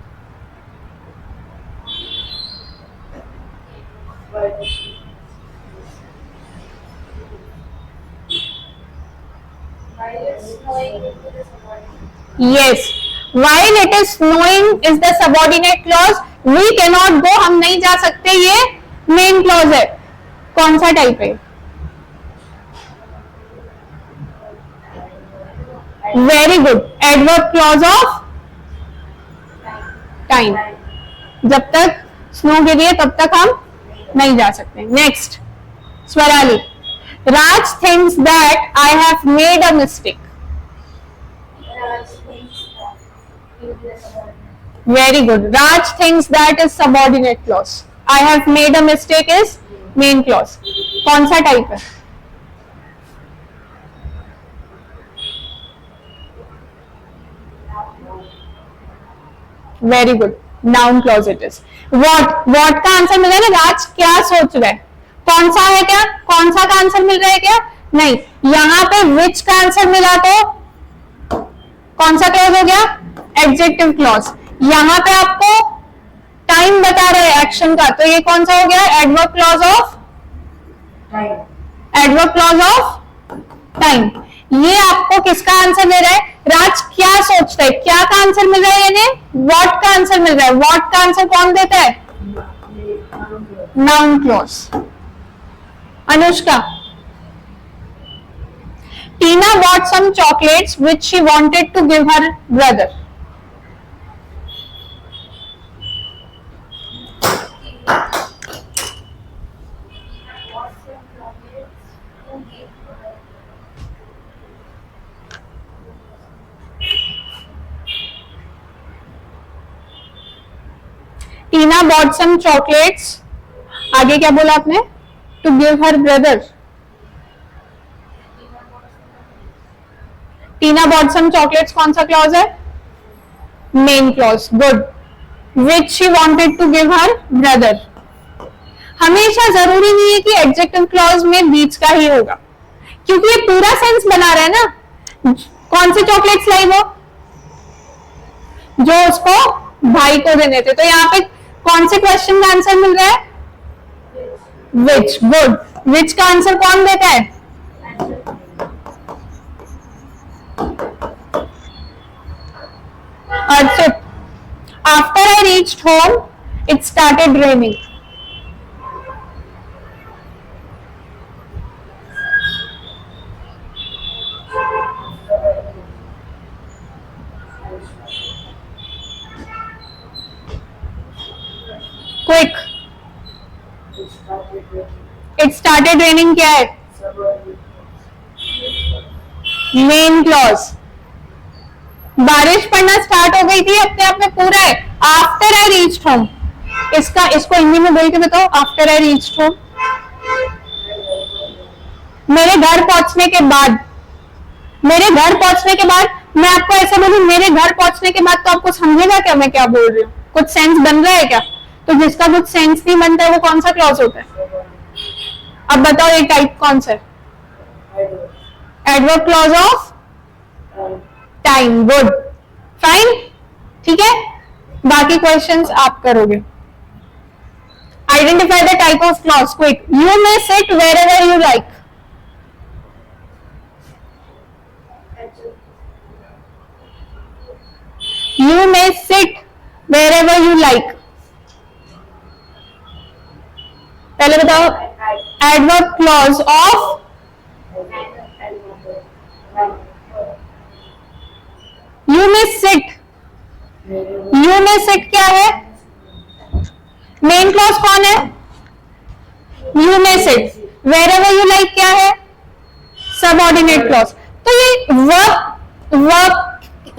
Yes, while it is snowing is the subordinate clause. We cannot go, हम नहीं जा सकते, ये main clause है। कौन सा type है? Very good, adverb clause of time। जब तक स्नो गिरी है तब तक हम नहीं जा सकते। Next, Swarali. Raj thinks that I have made a mistake. Very good. Raj thinks that is subordinate clause. I have made a mistake is main clause. कौन सा टाइप है? Very good. Noun clause it is. What? What का answer मिला ना? राज क्या सोच रहा है? कौन सा है क्या? कौन सा का आंसर मिल रहा है क्या? नहीं, यहाँ पे which का आंसर मिला तो कौन सा क्लॉज हो गया? Adjective clause. यहाँ पे आपको टाइम बता रहे हैं एक्शन का, तो ये कौन सा हो गया? Adverb clause of time. Adverb clause of time. ये आपको किसका आंसर दे रहा है? राज क्या सोचता है, क्या का आंसर मिल रहा है? यानी व्हाट का आंसर मिल रहा है। व्हाट का आंसर कौन देता है? Noun clause. Anushka. Tina bought some chocolates which she wanted to give her brother. Tina bought some chocolates. आगे क्या बोला आपने? To give her brother. Tina bought some chocolates कौन सा क्लॉज है? Main clause. Good. Which she wanted to give her brother. हमेशा जरूरी नहीं है कि एडजेक्टिव क्लॉज में बीच का ही होगा, क्योंकि ये पूरा सेंस बना रहा है ना। कौन से चॉकलेट्स लाई वो? जो उसको भाई को देने थे। तो यहाँ पे कौन से क्वेश्चन का आंसर मिल रहा है? विच। गुड। विच का आंसर कौन देता है? Archit. After I reached home, it started raining. Quick. It started raining क्या है? Main clause. बारिश पड़ना स्टार्ट हो गई थी, अपने आप में पूरा है। आफ्टर आई रीच्ड होम, इसको हिंदी में बोल के बताओ। आफ्टर आई रीच्ड होम, मेरे घर पहुंचने के बाद। मेरे घर पहुंचने के बाद मैं आपको ऐसा बोलूं, मेरे घर पहुंचने के बाद, तो आपको समझेगा क्या मैं क्या बोल रही हूँ? कुछ सेंस बन रहा है क्या? तो जिसका कुछ सेंस नहीं बनता है वो कौन सा क्लॉज होता है? अब बताओ ये टाइप कौन सा है? Adverb clause of time. Good, fine, ठीक है। बाकी क्वेश्चंस आप करोगे। Identify the type of clause quick. You may sit wherever you like. You may sit wherever you like. पहले बताओ adverb clause of you may sit. You may sit क्या है? Main clause कौन है? You may sit. Wherever you like क्या है? Subordinate clause. तो ये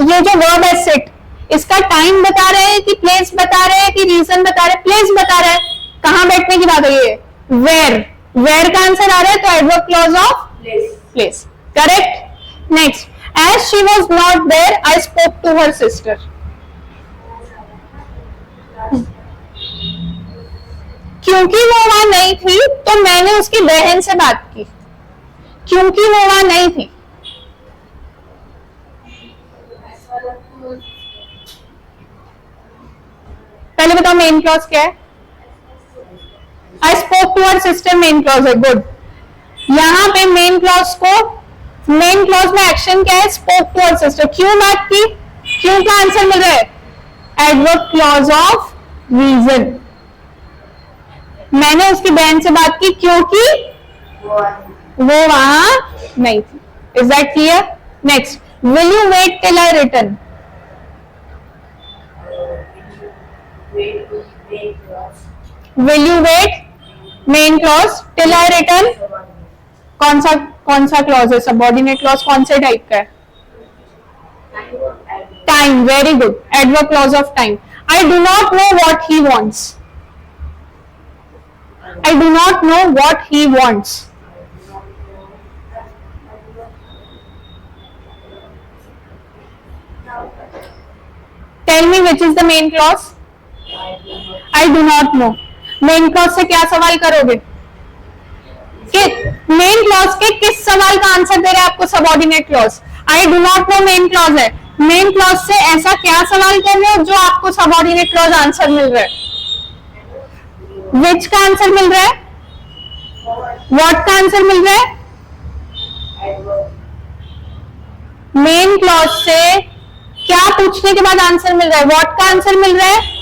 ये जो वर्ब है सिट, इसका टाइम बता रहे हैं कि प्लेस बता रहे हैं कि रीजन बता रहे हैं? प्लेस बता रहे हैं। कहां बैठने की बात है? ये वेयर। वेयर का आंसर आ रहा है, तो adverb clause of place. Correct. Next, as she was not there I spoke to her sister. क्योंकि वो वहां नहीं थी तो मैंने उसकी बहन से बात की। क्योंकि वो वहां नहीं थी। पहले बताओ मेन क्लॉज क्या है? I spoke to her sister main clause है। गुड। यहां पे मेन क्लॉज में एक्शन क्या है? Spoke to her sister. क्यों बात की? क्यों का आंसर मिल रहा है? Adverb clause of reason. मैंने उसकी बहन से बात की क्योंकि वो वहां नहीं थी। Is that clear? Next, will you wait till I return. Will you wait? Main clause till I return कौन सा क्लॉज है? सबऑर्डिनेट क्लॉज कौन से टाइप का है? Time. Very good, adverb clause of time. I do not know what he wants. I do not know what he wants. Tell me which is the main clause? I do not know. Main clause से क्या सवाल करोगे? कि main clause के किस सवाल का answer दे रहा है आपको subordinate clause? I do not know main clause है। मेन क्लॉज से ऐसा क्या सवाल कर रहे हो जो आपको सबऑर्डिनेट क्लॉज आंसर मिल रहा है? विच का आंसर मिल रहा है? व्हाट का आंसर मिल रहा है? मेन क्लॉज से क्या पूछने के बाद आंसर मिल रहा है? व्हाट का आंसर मिल रहा है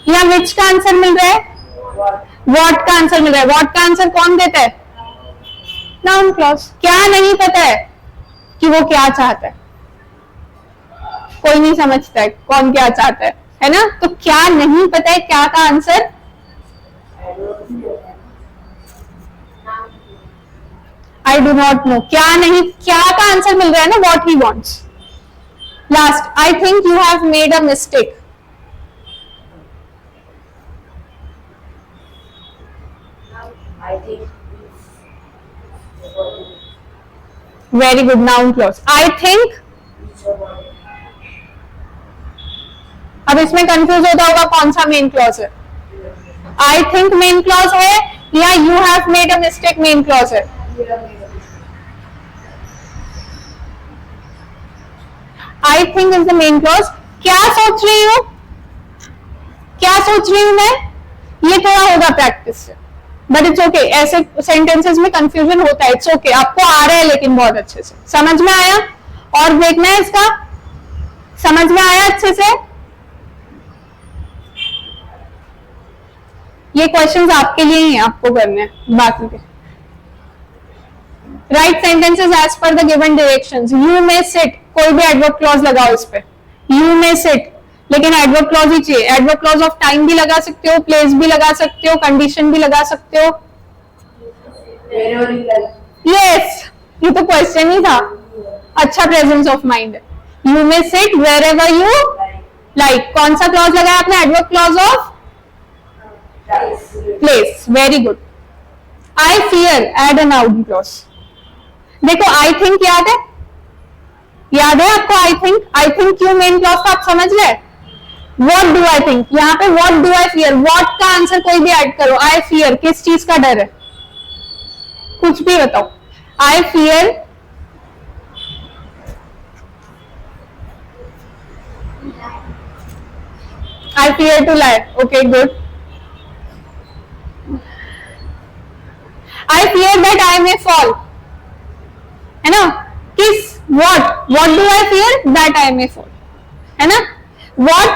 या विच का आंसर मिल रहा है? व्हाट का आंसर मिल रहा है। व्हाट का आंसर कौन देता है? Noun clause. क्या नहीं पता है कि वो क्या चाहता है? कोई नहीं समझता है कौन क्या चाहता है ना? तो क्या नहीं पता है, क्या का answer? I do not no. क्या नहीं, क्या का आंसर मिल रहा है ना? What he wants. Last, I think you have made a mistake. Very good, noun clause. I think. अब इसमें कंफ्यूज होता होगा कौन सा मेन क्लॉज है? आई थिंक मेन क्लॉज है या you have made a mistake main clause है? I think is the main clause. क्या सोच रही हूं? क्या सोच रही हूं मैं? ये थोड़ा होगा प्रैक्टिस से, बट इट्स ओके। ऐसे सेंटेंसेस में कंफ्यूजन होता है, इट्स ओके। आपको आ रहा है लेकिन बहुत अच्छे से समझ में आया। और देखना है इसका, समझ में आया अच्छे से? ये क्वेश्चंस आपके लिए ही हैं, आपको करने हैं बाकी के। Write sentences as per the given directions. You may sit, कोई भी एडवर्ब क्लॉज लगाओ इस पे। यू मे सिट, लेकिन एडवर्ब क्लॉज ही चाहिए। एडवर्ब क्लॉज ऑफ टाइम भी लगा सकते हो, प्लेस भी लगा सकते हो, कंडीशन भी लगा सकते हो। यस, ये तो क्वेश्चन ही था। अच्छा प्रेजेंस ऑफ माइंड है. You may sit wherever you like. कौन सा क्लॉज लगाया आपने? Adverb clause of place. Very good. I fear, add an out clause. देखो आई थिंक याद है, याद है आपको? आई थिंक क्यों मेन क्लॉज था, आप समझ गए? व्हाट डू आई थिंक, यहाँ पे what do I fear, what का आंसर कोई भी ऐड करो. आई फियर, किस चीज का डर है? कुछ भी बताओ. I fear I fear to lie. Okay, good. I fear that I may fall. है ना? किस what do I fear? That I may fall. है ना? What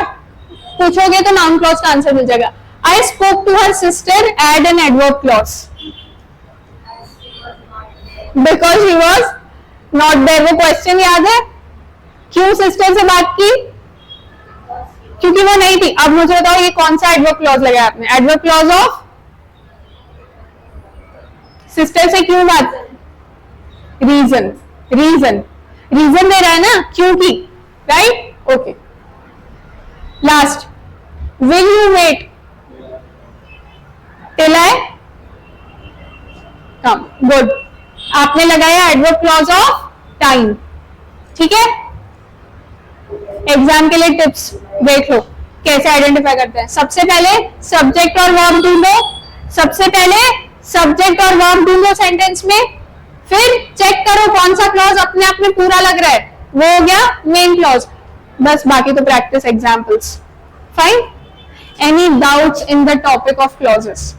पूछोगे तो नाउन क्लॉज का आंसर मिल जाएगा. I spoke to her sister. Add an adverb clause. Because she was not there. वो क्वेश्चन याद है? क्यों सिस्टर से बात की? क्योंकि वो नहीं थी. अब मुझे बताओ ये कौन सा एडवर्ब क्लॉज लगाया आपने? एडवर्ब क्लॉज ऑफ सिस्टर से क्यों बात? रीजन दे रहा है ना, क्योंकि. Right? Okay. Last, will you wait till I come. Good. आपने लगाया एडवर्ब क्लॉज ऑफ टाइम. ठीक है. एग्जाम के लिए टिप्स देख लो कैसे आइडेंटिफाई करते हैं. सबसे पहले सब्जेक्ट और वर्ब ढूंढो. सेंटेंस में. फिर चेक करो कौन सा क्लॉज अपने आप में पूरा लग रहा है. वो हो गया मेन क्लॉज. बस बाकी तो practice examples. Fine. Any doubts in the topic of clauses?